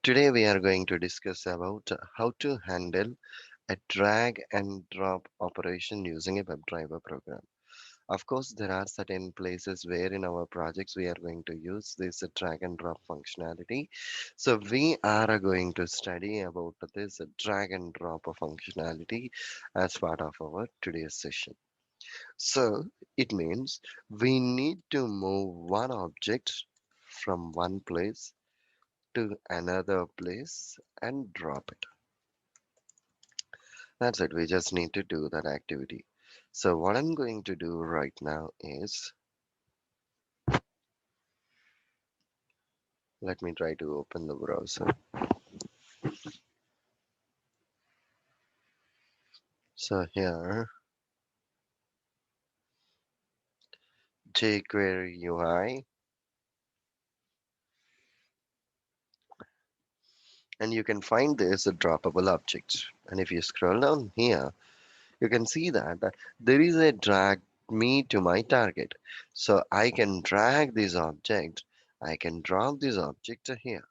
Today we are going to discuss about how to handle a drag and drop operation using a WebDriver program. Of course, there are certain places where in our projects we are going to use this drag and drop functionality. So we are going to study about this drag and drop functionality as part of our today's session. So it means we need to move one object from one place to another place and drop it. That's it. We just need to do that activity. So what I'm going to do right now is, let me try to open the browser. So here, jQuery UI, and you can find this a droppable object. And if you scroll down here, you can see that there is a drag me to my target. So I can drag this object, I can drop this object to here.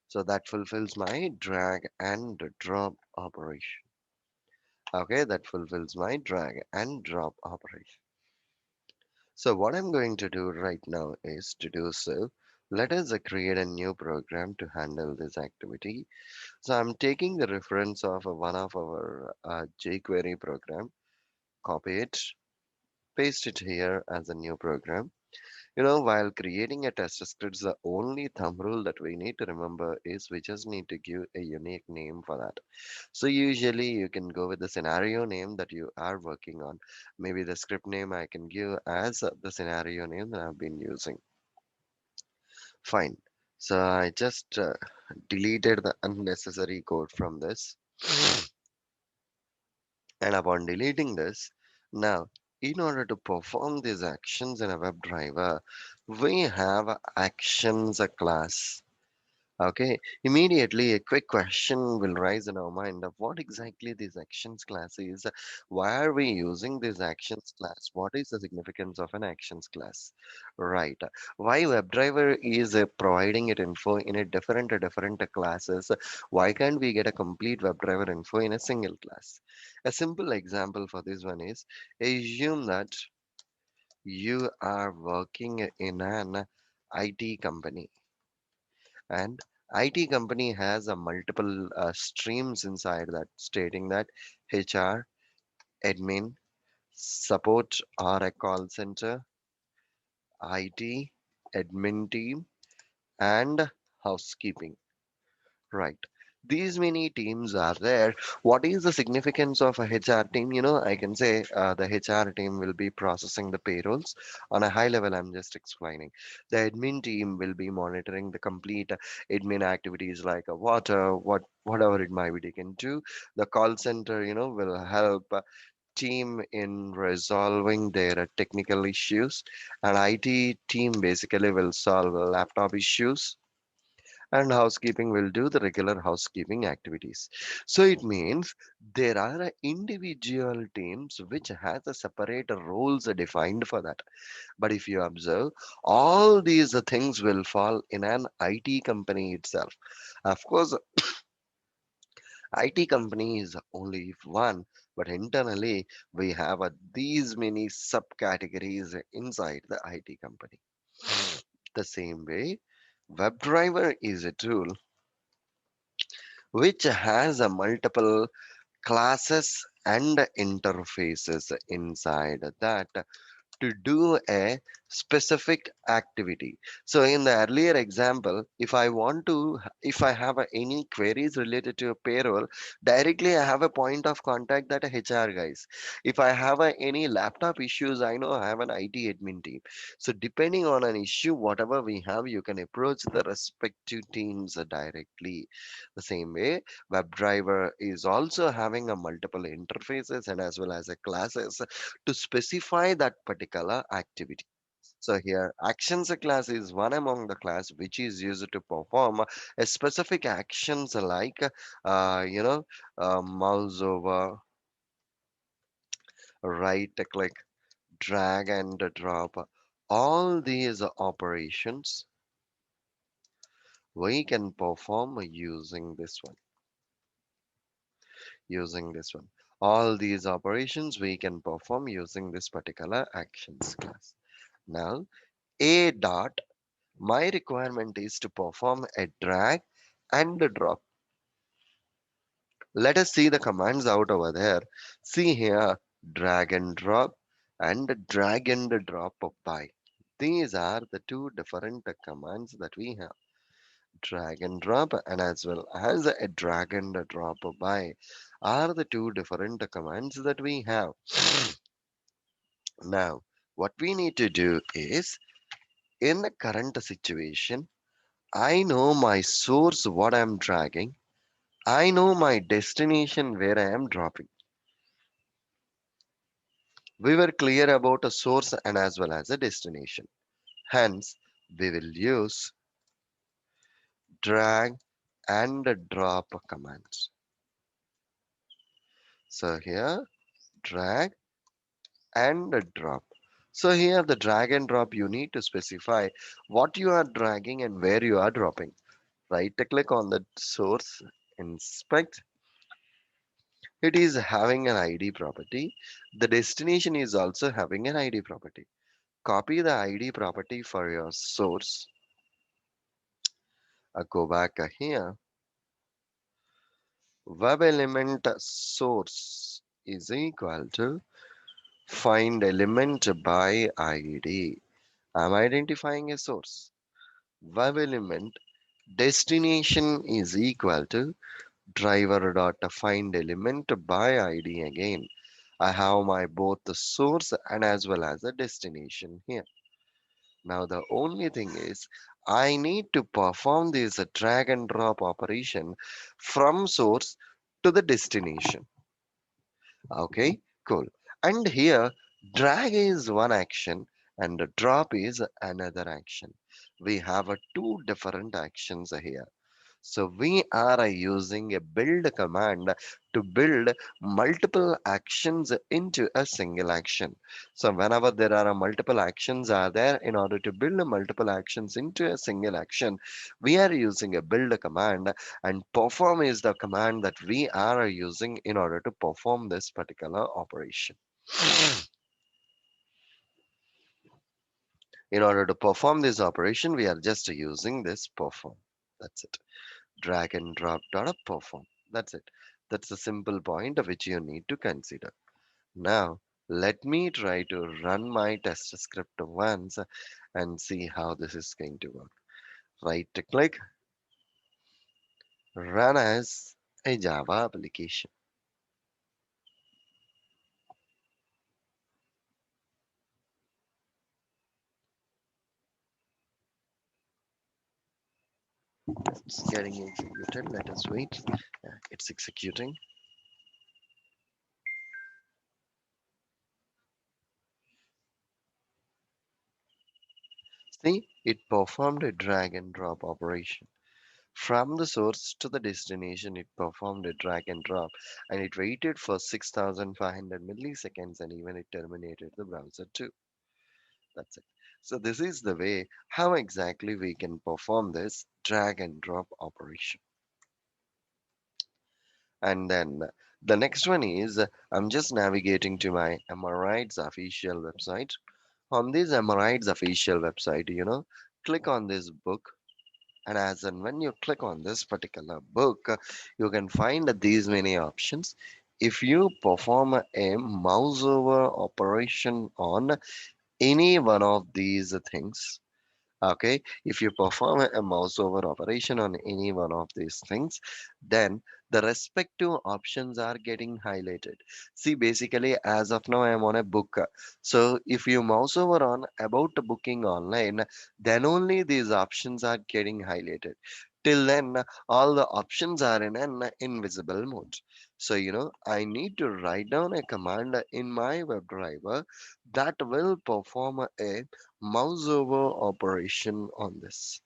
So that fulfills my drag and drop operation. Okay, that fulfills my drag and drop operation. So what I'm going to do right now is to do so. Let us create a new program to handle this activity. So I'm taking the reference of one of our jQuery program, copy it, paste it here as a new program. While creating a test script, the only thumb rule that we need to remember is we just need to give a unique name for that. So usually you can go with the scenario name that you are working on. Maybe the script name I can give as the scenario name that I've been using. Fine. So I just deleted the unnecessary code from this. And upon deleting this, now in order to perform these actions in a WebDriver, we have actions a class. Okay, immediately a quick question will rise in our mind of what exactly this actions class is. Why are we using this actions class? What is the significance of an actions class? Right. Why WebDriver is providing it info in a different classes? Why can't we get a complete WebDriver info in a single class? A simple example for this one is assume that you are working in an IT company and IT company has a multiple streams inside that stating that HR, admin, support or a call center, IT, admin team, and housekeeping. Right. These many teams are there. What is the significance of a HR team? I can say the HR team will be processing the payrolls. On a high level, I'm just explaining. The admin team will be monitoring the complete admin activities like water, whatever it might be they can do. The call center, will help team in resolving their technical issues, and IT team basically will solve laptop issues, and housekeeping will do the regular housekeeping activities. So it means there are individual teams which has a separate roles defined for that. But if you observe, all these things will fall in an IT company itself. Of course, IT company is only one, but internally we have these many subcategories inside the IT company. The same way, WebDriver is a tool which has a multiple classes and interfaces inside that to do a specific activity. So in the earlier example, if I have any queries related to a payroll, directly I have a point of contact that HR guys. If I have any laptop issues, I know I have an IT admin team. So depending on an issue, whatever we have, you can approach the respective teams directly. The same way, WebDriver is also having a multiple interfaces and as well as a classes to specify that particular activity. So here, actions class is one among the class which is used to perform a specific actions like, mouse over, right click, drag and drop. All these operations we can perform using this one. All these operations we can perform using this particular actions class. Now, a dot, my requirement is to perform a drag and a drop. Let us see the commands out over there. See here, drag and drop and drag and drop by. These are the two different commands that we have. Drag and drop and as well as a drag and drop by are the two different commands that we have. Now, what we need to do is in the current situation, I know my source, what I'm dragging. I know my destination where I am dropping. We were clear about a source and as well as a destination. Hence, we will use drag and drop commands. So here, drag and drop. So here, the drag and drop, you need to specify what you are dragging and where you are dropping. Right click on the source, inspect. It is having an ID property. The destination is also having an ID property. Copy the ID property for your source. Go back here. Web element source is equal to find element by ID. I'm identifying a source. Web element destination is equal to driver dot find element by ID again. I have my both the source and as well as the destination here. Now the only thing is I need to perform this drag and drop operation from source to the destination. Okay, cool. And here drag is one action and the drop is another action. We have two different actions here. So we are using a build command to build multiple actions into a single action. So whenever there are multiple actions are there, in order to build multiple actions into a single action, we are using a build command, and perform is the command that we are using in order to perform this particular operation. In order to perform this operation, we are just using this perform. That's it. Drag and drop dot perform. That's it. That's the simple point of which you need to consider. Now, let me try to run my test script once and see how this is going to work. Right click, run as a Java application. It's getting executed. Let us wait. It's executing. See, it performed a drag and drop operation. From the source to the destination, it performed a drag and drop and it waited for 6500 milliseconds and even it terminated the browser too. That's it. So this is the way how exactly we can perform this drag and drop operation. And then the next one is I'm just navigating to my Emirates official website. On this Emirates official website, click on this book. And as and when you click on this particular book, you can find these many options. If you perform a mouse over operation on any one of these things, okay, if you perform a mouse over operation on any one of these things, then the respective options are getting highlighted. See, basically, as of now, I am on a book. So if you mouse over on about booking online, then only these options are getting highlighted. Till then, all the options are in an invisible mode. So, I need to write down a command in my WebDriver that will perform a mouse over operation on this.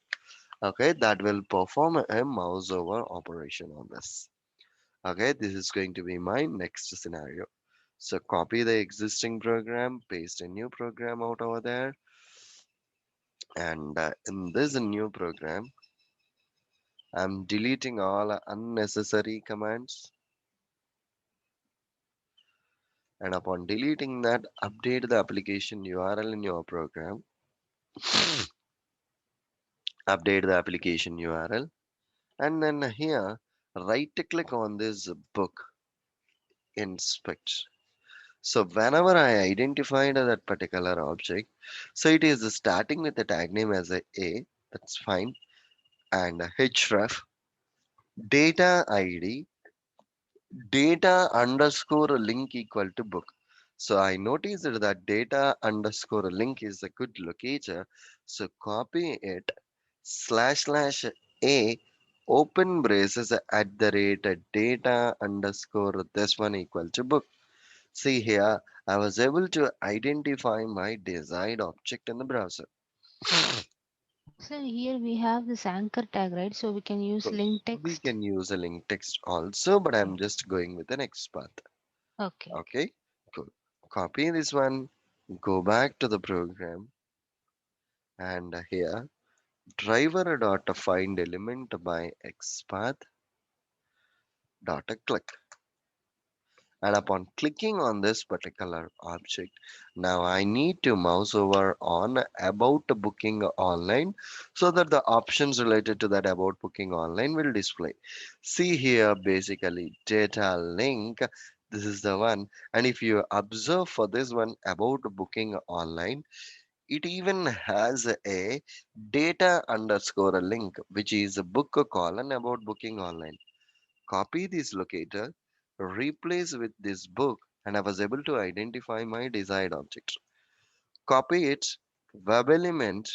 Okay, that will perform a mouse over operation on this. Okay, this is going to be my next scenario. So copy the existing program, paste a new program out over there, and in this new program, I'm deleting all unnecessary commands, and upon deleting that, update the application URL in your program. Update the application URL, and then here right click on this book, inspect. So whenever I identified that particular object, so it is starting with the tag name as a, that's fine, and href, data ID, data underscore link equal to book. So I noticed that data underscore link is a good locator. So copy it, slash a, open braces at the rate data underscore this one equal to book. See here, I was able to identify my desired object in the browser. So here we have this anchor tag, right? So we can use So link we text. can use a link text also, but Okay. I'm just going with the next path. Okay. Okay. Okay, cool. Copy this one, go back to the program, and here driver dot find element by xpath dot click. And upon clicking on this particular object, now I need to mouse over on about booking online so that the options related to that about booking online will display. See here, basically data link, this is the one. And if you observe for this one about booking online, it even has a data underscore link, which is a book column about booking online. Copy this locator, replace with this book, and I was able to identify my desired object. Copy it, web element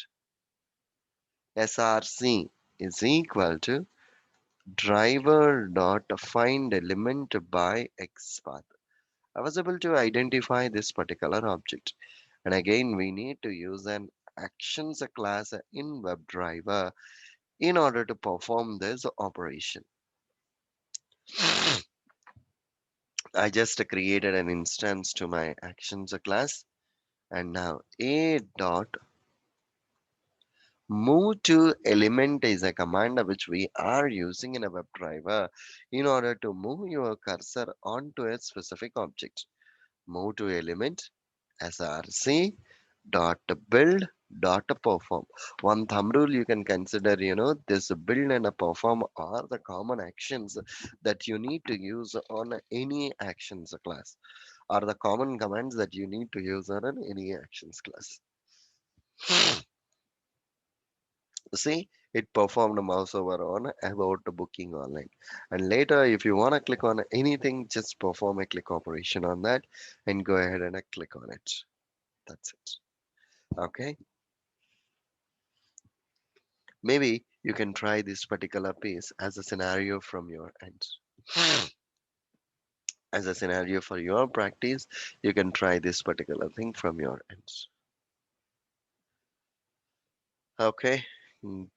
src is equal to driver dot find element by xpath. I was able to identify this particular object. And again, we need to use an actions class in WebDriver in order to perform this operation. I just created an instance to my actions class, and now a dot move to element is a command which we are using in a WebDriver in order to move your cursor onto a specific object. Move to element src dot build dot perform. One thumb rule you can consider, this build and a perform are the common actions that you need to use on any actions class, are the common commands that you need to use on any actions class. See, it performed a mouse over on about the booking online. And later, if you want to click on anything, just perform a click operation on that and go ahead and click on it. That's it. Okay. Maybe you can try this particular piece as a scenario from your end. As a scenario for your practice, you can try this particular thing from your end. Okay,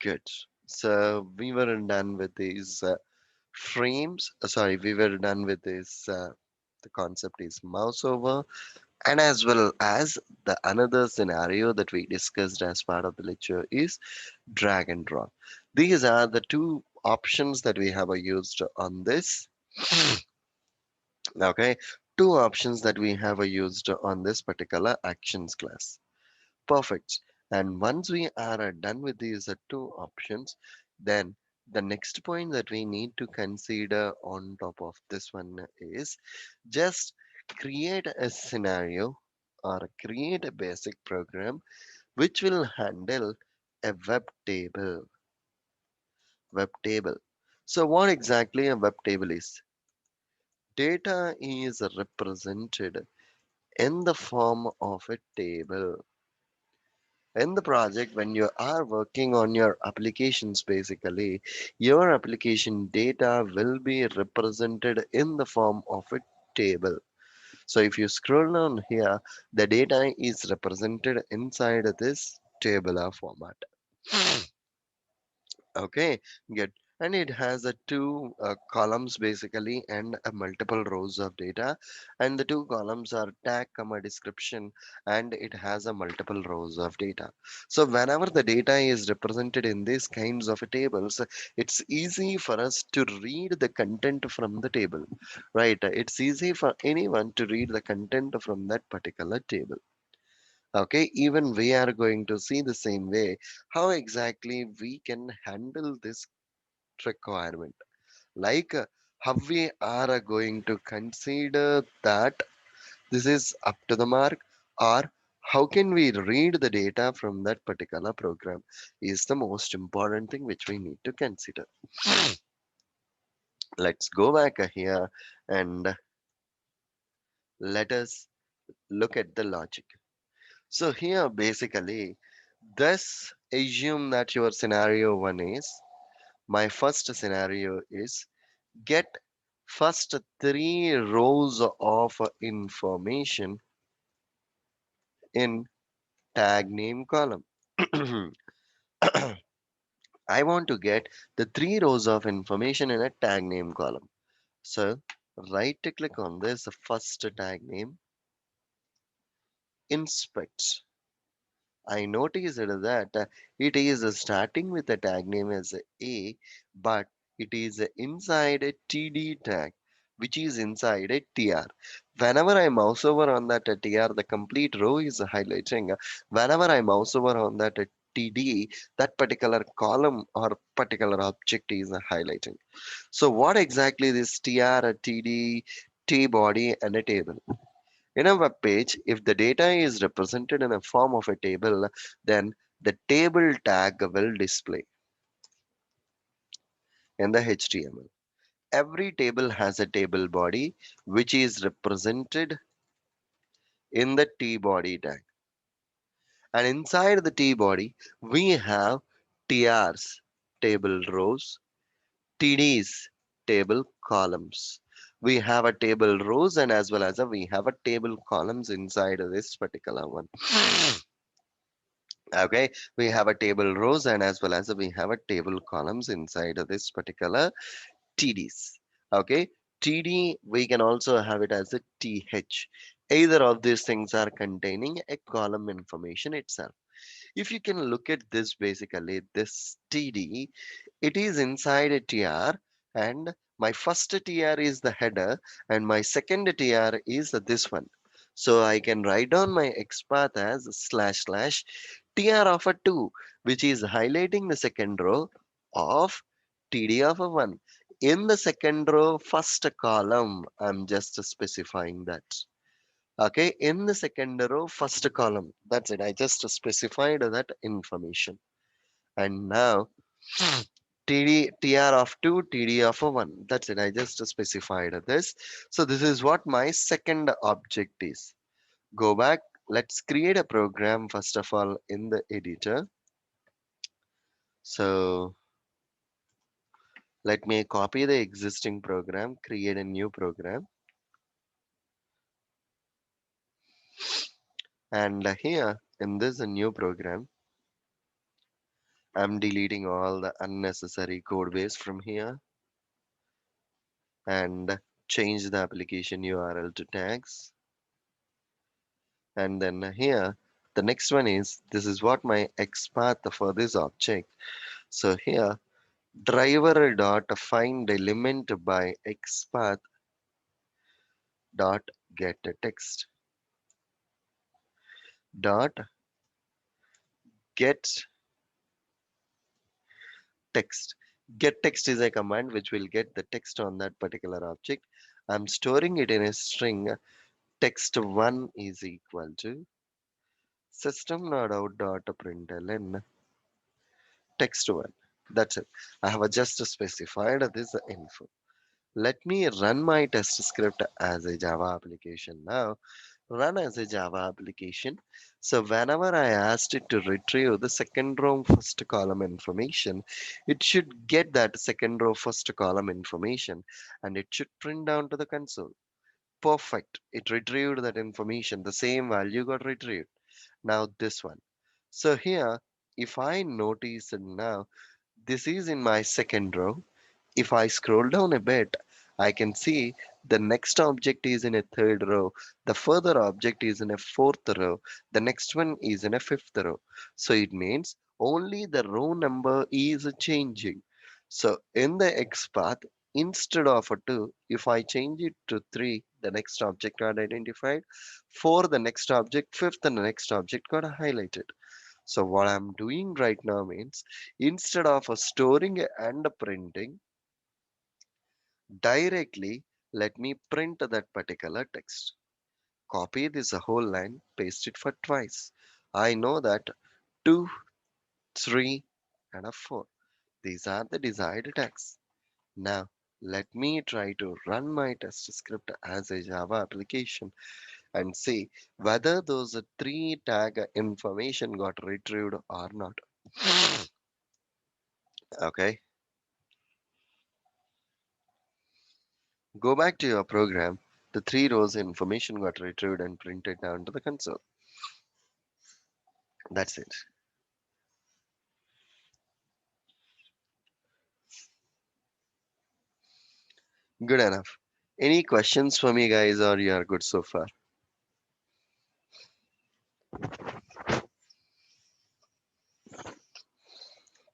good. So we were done with these frames. Sorry, we were done with this. The concept is mouse over, and as well as the another scenario that we discussed as part of the lecture is drag and drop. These are the two options that we have used on this. Okay, two options that we have used on this particular actions class. Perfect. And once we are done with these two options, then the next point that we need to consider on top of this one is just create a scenario or create a basic program which will handle a web table. Web table. So what exactly a web table is? Data is represented in the form of a table. In the project, when you are working on your applications, basically your application data will be represented in the form of a table. So if you scroll down here, the data is represented inside this tabular format. Okay, good. and it has a two columns basically and a multiple rows of data, and the two columns are tag comma description, and it has a multiple rows of data. So whenever the data is represented in these kinds of tables, it's easy for us to read the content from the table, right? It's easy for anyone to read the content from that particular table. Okay, even we are going to see the same way how exactly we can handle this requirement, like how we are going to consider that this is up to the mark, or how can we read the data from that particular program is the most important thing which we need to consider. Let's go back here and let us look at the logic. So here basically, this assume that your scenario one is, my first scenario is, get first three rows of information in tag name column. I want to get the three rows of information in a tag name column. So right click on this first tag name, inspect. I noticed that it is starting with a tag name as A, but it is inside a TD tag, which is inside a TR. Whenever I mouse over on that TR, the complete row is highlighting. Whenever I mouse over on that TD, that particular column or particular object is highlighting. So what exactly this TR, TD, T body and a table? In a web page, if the data is represented in a form of a table, then the table tag will display in the HTML. Every table has a table body which is represented in the T body tag. And inside the T body, we have TRs, table rows, TDs, table columns. We have a table rows and as well as we have a table columns inside of this particular one. Okay, we have a table rows and as well as we have a table columns inside of this particular TDs. Okay, TD we can also have it as a TH. Either of these things are containing a column information itself. If you can look at this basically, this TD, it is inside a TR, and my first TR is the header and my second TR is this one. So I can write down my XPath as slash slash TR of a 2, which is highlighting the second row of TD of a 1. In the second row, first column, I'm just specifying that. Okay, in the second row, first column. That's it. I just specified that information. And now TR of 2, TD of a 1. That's it. I just specified this. So this is what my second object is. Go back. Let's create a program first of all in the editor. So let me copy the existing program, create a new program. And here in this new program, I'm deleting all the unnecessary code base from here and change the application URL to tags. And then here, the next one is, this is what my XPath for this object. So here, driver dot find element by XPath dot get text dot get text. Get text is a command which will get the text on that particular object. I'm storing it in a string. Text1 is equal to system.out.println text1. That's it. I have just specified this info. Let me run my test script as a Java application now. Run as a Java application. So whenever I asked it to retrieve the second row first column information, it should get that second row first column information and it should print down to the console. Perfect. It retrieved that information. The same value got retrieved. Now this one. So here, if I notice it now, This is in my second row. If I scroll down a bit, I can see the next object is in a third row, the further object is in a fourth row, the next one is in a fifth row. So it means only the row number is changing. So in the X path, instead of a 2, if I change it to 3, the next object got identified. 4, the next object, 5th, the next object got highlighted. So what I'm doing right now means instead of storing and printing, directly let me print that particular text. Copy this whole line, paste it for twice. I know that 2, 3, and a 4. These are the desired tags. Now, let me try to run my test script as a Java application and see whether those three tag information got retrieved or not. Okay, go back to your program. The three rows information got retrieved and printed down to the console. That's it. Good enough. Any questions for me, guys, or you are good so far?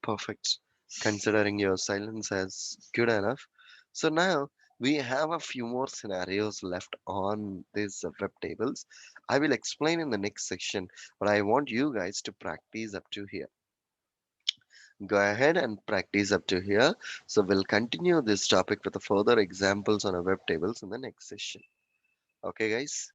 Perfect. Considering your silence as good enough. So now we have a few more scenarios left on these web tables. I will explain in the next section, but I want you guys to practice up to here. Go ahead and practice up to here. So we'll continue this topic with the further examples on our web tables in the next session. Okay, guys?